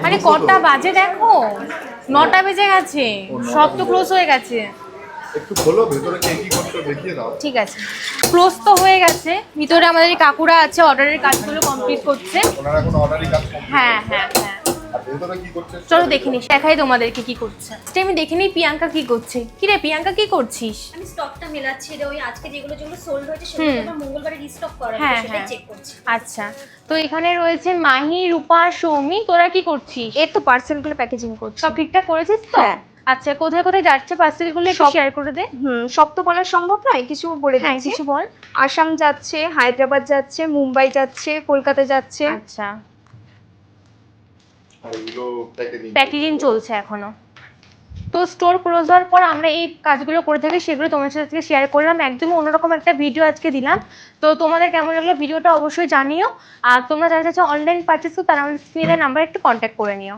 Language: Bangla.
আরে কটা বাজে দেখো, 9টা বেজে গেছে, সব তো ক্লোজ হয়ে গেছে। একটু খোলো, ভেতরে কে কি করছে দেখিয়ে দাও। ঠিক আছে, ক্লোজ তো হয়ে গেছে। ভিতরে আমাদের কাকুরা আছে, অর্ডারের কাজগুলো কমপ্লিট করছে। ওনারা এখন অর্ডারই কাজ কমপ্লিট। হ্যাঁ হ্যাঁ হ্যাঁ, আর ভেতরে কি করছে চলো দেখিনি, দেখাই তোমাদেরকে কি করছে। আমি দেখিনি প্রিয়াঙ্কা কি করছে। কি রে প্রিয়াঙ্কা, কি করছিস? আমি স্টকটা মেলাচ্ছি রে, ওই আজকে যেগুলো সোল্ড হয়েছে সেগুলো আবার মঙ্গলবারে রিস্টক করা হ্যাঁ, আছে, সেটা হ্যাঁ। চেক করছি। আচ্ছা, তো এখানে রয়েছে মাহি, রূপা, সৌমি। তোরা কি করছিস? এর তো পার্সেলগুলো প্যাকেজিং করছি। সব ঠিকঠাক করেছিস তো? হ্যাঁ। আচ্ছা, কোথায় কোথায় যাচ্ছে পার্সেলগুলো একটু শেয়ার করে দে। সব তো বলা সম্ভব নয়, কিছু বলে হ্যাঁ, দিচ্ছি। কিছু বল। আসাম যাচ্ছে, হায়দ্রাবাদ যাচ্ছে, মুম্বাই যাচ্ছে, কলকাতা যাচ্ছে। আচ্ছা, আর এগুলো প্যাকেজিং চলছে এখনো। তো স্টোর ক্লোজ হওয়ার পর আমরা এই কাজগুলো করে থাকি, সেগুলো তোমার সাথে আজকে শেয়ার করলাম। একদমই অন্যরকম একটা ভিডিও আজকে দিলাম। তো তোমাদের কেমন লাগলো ভিডিওটা অবশ্যই জানিও। আর তোমরা যারা যারা অনলাইন পারচেস করো তারা আমার স্ক্রিনের নাম্বার একটু কন্ট্যাক্ট করে নিও।